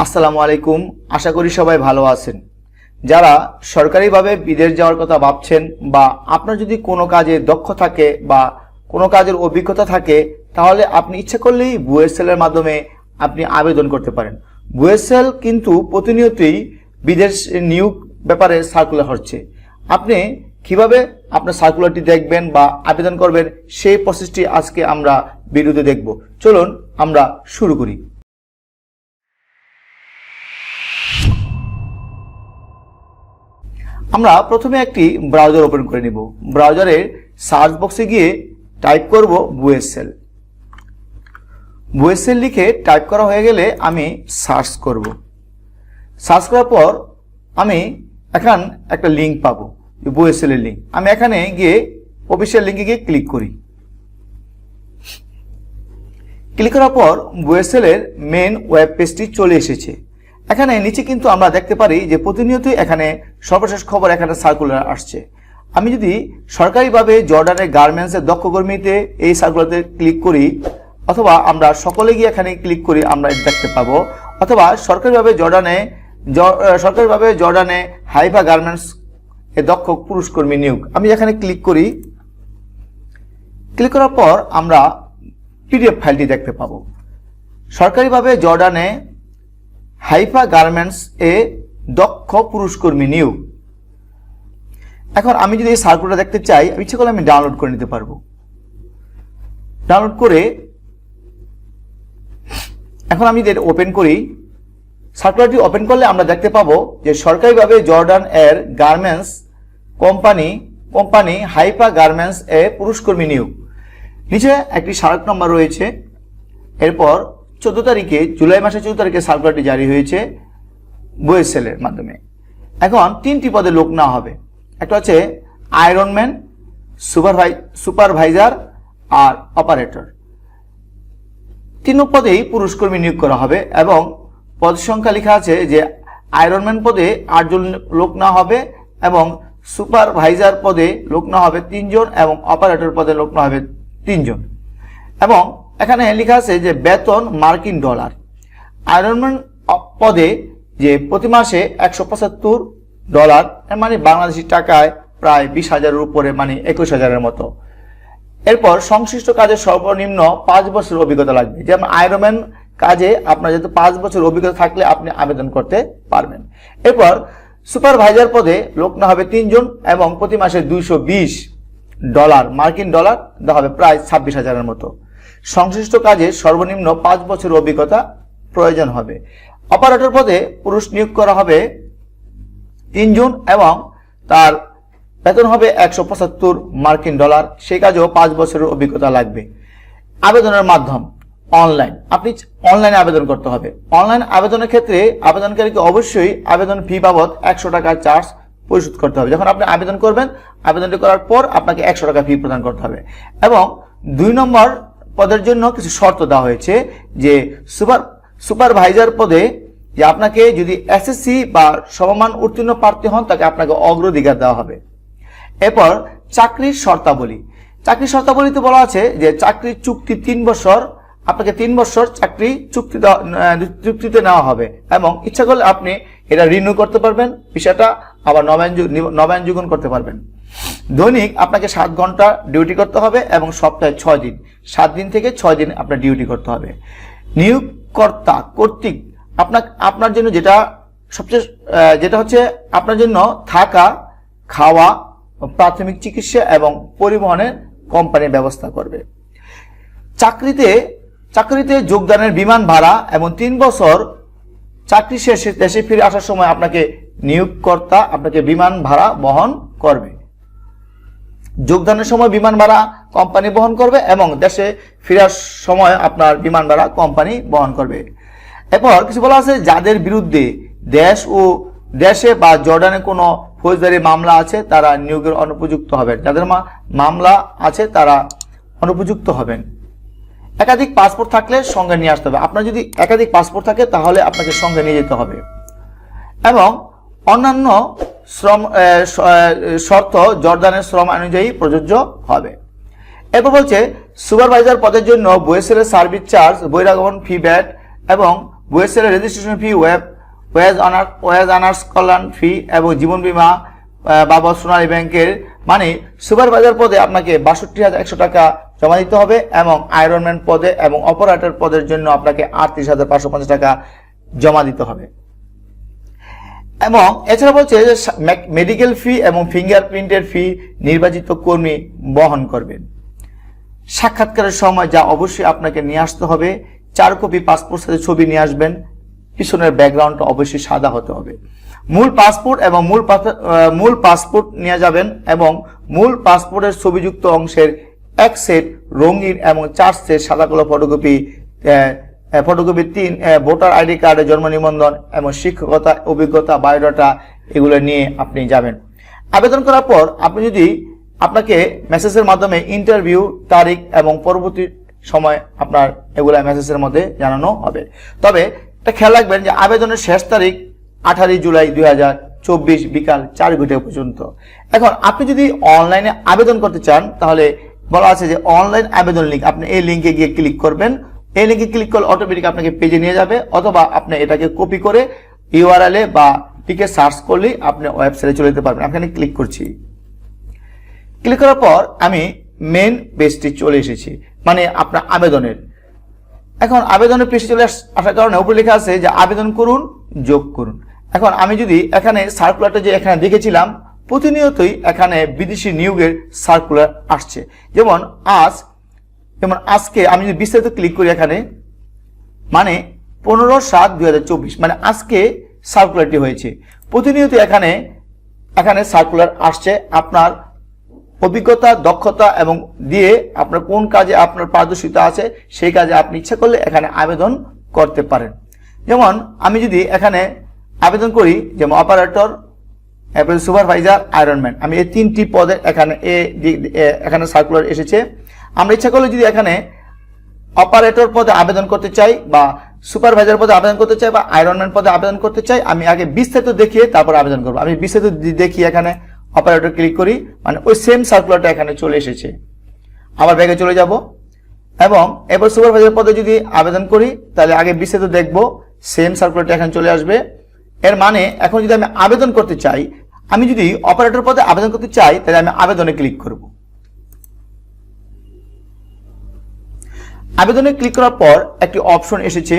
আসসালামু আলাইকুম। আশা করি সবাই ভালো আছেন। যারা সরকারিভাবে বিদেশ যাওয়ার কথা ভাবছেন বা আপনার যদি কোনো কাজে দক্ষ থাকে বা কোনো কাজের অভিজ্ঞতা থাকে, তাহলে আপনি ইচ্ছা করলেই বুয়েসেল এর মাধ্যমে আপনি আবেদন করতে পারেন। বুয়েসেল কিন্তু প্রতিনিয়তই বিদেশ নিয়োগ ব্যাপারে সার্কুলার হচ্ছে। আপনি কিভাবে আপনার সার্কুলারটি দেখবেন বা আবেদন করবেন, সেই প্রসেসটি আজকে আমরা ভিডিওতে দেখব। চলুন আমরা শুরু করি। আমরা প্রথমে একটি ব্রাউজার ওপেন করে নিব। ব্রাউজারের সার্চ বক্সে গিয়ে টাইপ করব বুয়েসেল। বুয়েসেল লিখে টাইপ করা হয়ে গেলে আমি সার্চ করব। সার্চ করার পর আমি এখন একটা লিঙ্ক পাবো, বুয়েসেলের লিঙ্ক। আমি এখানে গিয়ে অফিসিয়াল লিঙ্কে গিয়ে ক্লিক করি। ক্লিক করার পর বুয়েসেলের মেন ওয়েব পেজটি চলে এসেছে। এখানে নিচে কিন্তু আমরা দেখতে পারি যে প্রতিনিয়তই এখানে সর্বশেষ খবর এখানে সার্কুলার আসছে। আমি যদি সরকারিভাবে জর্ডানের গার্মেন্টসের দক্ষ কর্মীতে এই সার্কুলারতে ক্লিক করি, অথবা আমরা সকলে গিয়ে এখানে ক্লিক করি, আমরা দেখতে পাবো। অথবা সরকারিভাবে জর্ডানে হাইফা গার্মেন্টস এ দক্ষ পুরুষ কর্মী নিয়োগ, আমি এখানে ক্লিক করি। ক্লিক করার পর আমরা পিডিএফ ফাইলটি দেখতে পাবো। সরকারিভাবে জর্ডানে হাইফা গার্মেন্টস এ দক্ষ পুরুষ কর্মী নিয়োগ। এখন আমি যদি এই সার্কুলারটা দেখতে চাই, ইচ্ছে করলে আমি ডাউনলোড করে নিতে পারবো। ডাউনলোড করে এখন আমি যদি ওপেন করি, সার্কুলারটি ওপেন করলে আমরা দেখতে পাবো যে সরকারিভাবে জর্ডান এর গার্মেন্টস কোম্পানি হাইফা গার্মেন্টস এ পুরুষ কর্মী নিয়োগ। নিচে একটি স্মারক নম্বর রয়েছে। এরপর 14 তারিখে, জুলাই মাসের 14 তারিখে সার্কুলারটি জারি হয়েছে বুয়েসেলের মাধ্যমে। এখন 3টি পদে লোক নেওয়া হবে। একটা হচ্ছে আয়রনম্যান, সুপারভাইজার আর অপারেটর। 3 পদেই পুরুষ কর্মী নিয়োগ করা হবে এবং পদ সংখ্যা লেখা আছে যে আয়রনম্যান পদে 8 জন লোক নেওয়া হবে এবং সুপারভাইজার পদে লোক নেওয়া হবে 3 জন এবং অপারেটর পদে লোক নেওয়া হবে 3 জন। এবং এখানে লেখা আছে যে বেতন মার্কিন ডলার। আয়রনম্যান পদে যে প্রতি মাসে $175, মানে বাংলাদেশি টাকায় প্রায় 20,000-এর উপরে, মানে 21,000-এর মতো। এরপর সংশ্লিষ্ট কাজে সর্বনিম্ন 5 বছর অভিজ্ঞতা লাগবে। যেমন আয়রনম্যান কাজে আপনার যেহেতু 5 বছর অভিজ্ঞতা থাকলে আপনি আবেদন করতে পারবেন। এরপর সুপারভাইজার পদে লোক না হবে 3 জন এবং প্রতি মাসে $220 মার্কিন ডলার দেওয়া হবে, প্রায় 26,000-এর মতো। সংশ্লিষ্ট কাজে সর্বনিম্ন 5 বছর অভিজ্ঞতা প্রয়োজন হবে। অপারেটর পদে পুরুষ নিয়োগ করা হবে 3 জন এবং তার বেতন হবে $175 মার্কিন ডলার। সেই কাজেও 5 বছরের অভিজ্ঞতা লাগবে। আবেদনের মাধ্যম অনলাইন, আপনি অনলাইনে আবেদন করতে হবে। অনলাইন আবেদনের ক্ষেত্রে আবেদনকারীকে অবশ্যই আবেদন ফি বাবদ $100 চার্জ পরিশোধ করতে হবে। যখন আপনি আবেদন করবেন, আবেদনটি করার পর আপনাকে $100 ফি প্রদান করতে হবে। এবং 2 নম্বর পদের জন্য কিছু শর্ত দেওয়া হয়েছে যে সুপারভাইজার পদে যে আপনাকে যদি এসএসসি বা সমমান উত্তীর্ণ প্রার্থী হন, তাকে আপনাকে অগ্রাধিকার দেওয়া হবে। এরপর চাকরির শর্তাবলী। চাকরির শর্তাবলীতে বলা আছে যে চাকরির চুক্তি 3 বছর, আপনাকে 3 বছর চাকরি চুক্তিতে নেওয়া হবে এবং ইচ্ছা করলে আপনি এটা রিনিউ করতে পারবেন, বিষয়টা আবার নবায়নযোগ্য করতে পারবেন। দৈনিক আপনাকে 7 ঘন্টা ডিউটি করতে হবে এবং সপ্তাহে 6 দিন, 7 দিন থেকে 6 দিন আপনার ডিউটি করতে হবে। নিয়োগকর্তা কর্তৃক আপনার জন্য যেটা হচ্ছে আপনার জন্য থাকা, খাওয়া, প্রাথমিক চিকিৎসা এবং পরিবহনের কোম্পানির ব্যবস্থা করবে। চাকরিতে যোগদানের বিমান ভাড়া এবং 3 বছর চাকরি শেষে দেশে ফিরে আসার সময় আপনাকে নিয়োগকর্তা আপনাকে বিমান ভাড়া বহন করবে। যোগদানের সময় বিমান ভাড়া কোম্পানি বহন করবে এবং দেশে ফেরার সময় আপনার বিমান ভাড়া কোম্পানি বহন করবে। এরপর কিছু বলা আছে, যাদের বিরুদ্ধে দেশে বা জর্ডানে কোনো ফৌজদারি মামলা আছে তারা নিয়োগের অনুপযুক্ত হবেন। যাদের মামলা আছে তারা অনুপযুক্ত হবেন। একাধিক পাসপোর্ট থাকলে সঙ্গে নিয়ে আসতে হবে। আপনার যদি একাধিক পাসপোর্ট থাকে তাহলে আপনাকে সঙ্গে নিয়ে যেতে হবে। এবং অন্যান্য শর্ত জর্ডানের শ্রম অনুযায়ী প্রযোজ্য হবে। এরপর বলছে সুপারভাইজার পদের জন্য বুয়েসেলের সার্ভিস চার্জ, বহিরাগমন ফি, ভ্যাট এবং ওয়েসেলের রেজিস্ট্রেশন ফি, ওয়েজ অনার্স কল্যাণ ফি এবং জীবন বীমা বাবদ সোনালী ব্যাংকের মানে সুপারভাইজার পদে আপনাকে ৬২,১০০ টাকা জমা দিতে হবে এবং আয়রনম্যান পদে এবং অপারেটর পদের জন্য আপনাকে ৩৮,৫৫০ টাকা জমা দিতে হবে। এবং এছাড়া বলছে যে মেডিকেল ফি এবং ফিঙ্গারপ্রিন্টের ফি নির্বাচিত কর্মী বহন করবেন। সাক্ষাৎকারের সময় যা অবশ্যই আপনাকে নিয়ে আসতে হবে, 4 কপি পাসপোর্ট সাইজের ছবি নিয়ে আসবেন, পিছনের ব্যাকগ্রাউন্ডটা অবশ্যই সাদা হতে হবে। মূল পাসপোর্ট এবং মূল পাসপোর্ট নিয়ে যাবেন এবং মূল পাসপোর্টের ছবিযুক্ত অংশের 1 সেট রঙিন এবং 4 সেট সাদা কালো ফটোকপি 3 ভোটার আইডি কার্ডের জন্ম নিবন্ধন এবং শিক্ষকতা অভিজ্ঞতা বায়োডাটা এগুলো নিয়ে আপনি যাবেন। আবেদন করার পর আপনি যদি আপনাকে মেসেজের মাধ্যমে ইন্টারভিউ তারিখ এবং পরবর্তী সময় আপনার এগুলা মেসেজের মধ্যে জানানো হবে। তবে এটা খেয়াল রাখবেন যে আবেদনের শেষ তারিখ 18 জুলাই 2024 বিকাল 4 ঘটিকা পর্যন্ত। এখন আপনি যদি অনলাইনে আবেদন করতে চান তাহলে বলা আছে যে অনলাইন আবেদন লিঙ্ক, আপনি এই লিঙ্কে গিয়ে ক্লিক করবেন। এই লিঙ্কে ক্লিক করলে অটোমেটিক আপনাকে পেজে নিয়ে যাবে, অথবা আপনি এটাকে কপি করে ইউআরএল এ বা লিখে সার্চ করলে আপনি ওয়েবসাইটে চলে যেতে পারবেন। এখানে ক্লিক করছি। ক্লিক করার পর আমি মেন পেজটি চলে এসেছি, মানে আপনার আবেদনের। এখন আবেদনের পেজে চলে আসার কারণে উপরে লেখা আছে যে আবেদন করুন, যোগ করুন। এখন আমি যদি এখানে সার্কুলারটা যে এখানে দেখেছিলাম, প্রতিনিয়তই এখানে বিদেশি নিয়োগের সার্কুলার আসছে। যেমন আজকে আমি যদি বিস্তারিত ক্লিক করি এখানে, মানে 15/7/2024, মানে আজকে সার্কুলারটি হয়েছে। প্রতিনিয়ত এখানে সার্কুলার আসছে। আপনার অভিজ্ঞতা, দক্ষতা এবং দিয়ে আপনার কোন কাজে আপনার পারদর্শিতা আছে সেই কাজে আপনি ইচ্ছা করলে এখানে আবেদন করতে পারেন। যেমন আমি যদি এখানে আবেদন করি, যেমন অপারেটর, সুপারভাইজার, আয়রনম্যান, আমি এই 3টি পদে এখানে সার্কুলার এসেছে। আমরা ইচ্ছা করলে যদি এখানে অপারেটর পদে আবেদন করতে চাই বা সুপারভাইজার পদে আবেদন করতে চাই বা আয়রনম্যান পদে আবেদন করতে চাই, আমি আগে বিস্তারিত দেখিয়ে তারপর আবেদন করব। আমি বিস্তারিত দেখিয়ে এখানে অপারেটর ক্লিক করি, মানে ওই সেম সার্কুলারটা এখানে চলে এসেছে। আবার ব্যাগে চলে যাব এবং এবার সুপারভাইজার পদে যদি আবেদন করি তাহলে আগে বিস্তারিত দেখব, সেম সার্কুলারটা এখানে চলে আসবে। এর মানে এখন যদি আমি আবেদন করতে চাই, আমি যদি অপারেটর পদে আবেদন করতে চাই তাহলে আমি আবেদনে ক্লিক করব। আবেদনে ক্লিক করার পর একটি অপশন এসেছে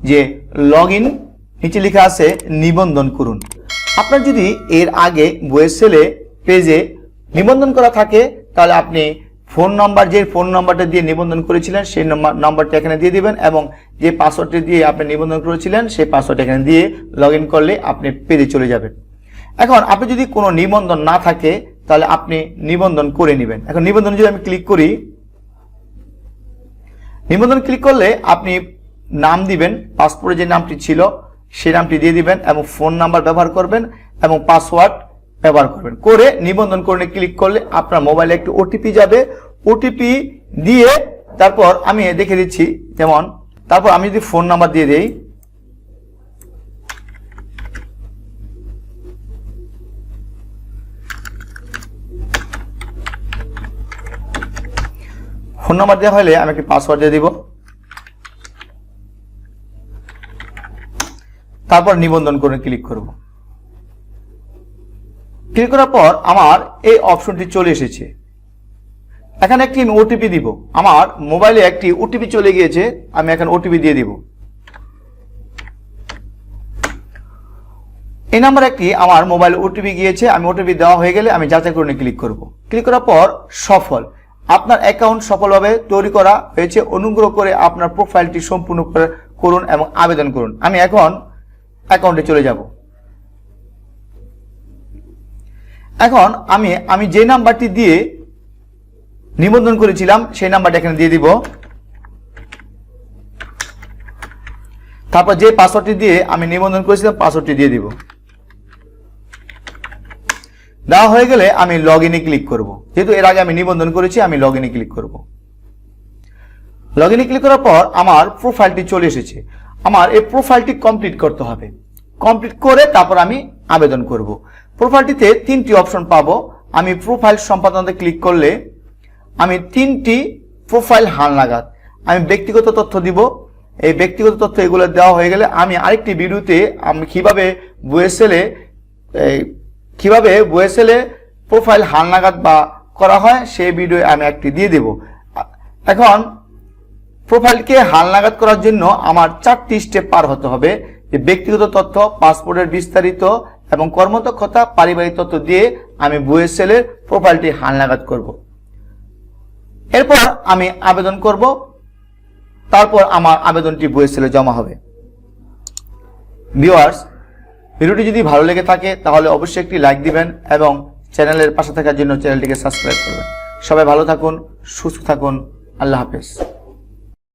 যে লগ ইন, নিচে লেখা আছে নিবন্ধন করুন। আপনার যদি এর আগে ওয়েবসাইটে পেজে নিবন্ধন করা থাকে তাহলে আপনি ফোন নাম্বার, যে ফোন নাম্বারটা দিয়ে নিবন্ধন করেছিলেন সেই নাম্বারটা এখানে দিয়ে দিবেন এবং যে পাসওয়ার্ডটি দিয়ে আপনি নিবন্ধন করেছিলেন সেই পাসওয়ার্ড এখানে দিয়ে লগ ইন করলে আপনি পেজে চলে যাবেন। এখন আপনি যদি কোনো নিবন্ধন না থাকে তাহলে আপনি নিবন্ধন করে নেবেন। এখন নিবন্ধন যদি আমি ক্লিক করি, নিবন্ধন ক্লিক করলে আপনি নাম দিবেন, পাসপোর্টে যে নামটি ছিল সেই নামটি দিয়ে দিবেন এবং ফোন নাম্বার ব্যবহার করবেন এবং পাসওয়ার্ড ব্যবহার করবেন। করে নিবন্ধন করে ক্লিক করলে আপনার মোবাইলে একটি ওটিপি যাবে। ওটিপি দিয়ে তারপর আমি দেখে দিচ্ছি, যেমন তারপর আমি যদি ফোন নাম্বার দিয়ে দেই, ফোন নাম্বার দেওয়া হলে আমি একটি পাসওয়ার্ড দিয়ে দিব। তারপর নিবন্ধন করে ক্লিক করব। ক্লিক করার পর আমার এই অপশনটি চলে এসেছে। এখানে একটি ওটিপি দিব। আমার মোবাইলে একটি ওটিপি চলে গিয়েছে, আমি এখন ওটিপি দিয়ে দিব। এই নাম্বার একটি আমার মোবাইল ওটিপি গিয়েছে, আমি ওটিপি দেওয়া হয়ে গেলে আমি যাচাই করে ক্লিক করব। ক্লিক করার পর সফল, আপনার অ্যাকাউন্ট সফলভাবে তৈরি করা হয়েছে। অনুগ্রহ করে আপনার প্রোফাইলটি সম্পূর্ণ করুন এবং আবেদন করুন। আমি এখন অ্যাকাউন্টে চলে যাব। এখন আমি যে নাম্বারটি দিয়ে নিবন্ধন করেছিলাম সেই নাম্বারটা এখানে দিয়ে দিব। তারপর যে পাসওয়ার্ডটি দিয়ে আমি নিবন্ধন করেছিলাম পাসওয়ার্ডটি দিয়ে দিব। দেওয়া হয়ে গেলে আমি লগ ইনে ক্লিক করব। যেহেতু এর আগে আমি নিবন্ধন করেছি, আমি লগ ইনে ক্লিক করব। লগ ইনে ক্লিক করার পর আমার প্রোফাইলটি চলে এসেছে। আমার এই প্রোফাইলটি কমপ্লিট করতে হবে। কমপ্লিট করে তারপর আমি আবেদন করব। প্রোফাইলটিতে 3টি অপশন পাবো। আমি প্রোফাইল সম্পাদনাতে ক্লিক করলে আমি 3টি প্রোফাইল হালনাগাদ, আমি ব্যক্তিগত তথ্য দিব, এই ব্যক্তিগত তথ্য এগুলো দেওয়া হয়ে গেলে আমি আরেকটি ভিডিওতে আমি কিভাবে বুয়েসেলে প্রোফাইল হালনাগাদ বা করা হয় সেই ভিডিও আমি একটি দিয়ে দেব। এখন প্রোফাইলকে হালনাগাদ করার জন্য আমার 4টি স্টেপ পার হতে হবে। যে ব্যক্তিগত তথ্য, পাসপোর্টের বিস্তারিত এবং কর্মদক্ষতা, পারিবারিক তথ্য দিয়ে আমি বুয়েসেলের প্রোফাইলটি হালনাগাদ করব। এরপর আমি আবেদন করব, তারপর আমার আবেদনটি বুয়েসেলে জমা হবে। ভিউয়ার্স, ভিডিওটি যদি ভালো লেগে থাকে তাহলে অবশ্যই একটি লাইক দিবেন এবং চ্যানেলের পাশে থাকার জন্য চ্যানেলটিকে সাবস্ক্রাইব করবেন। সবাই ভালো থাকুন, সুস্থ থাকুন। আল্লাহ হাফেজ।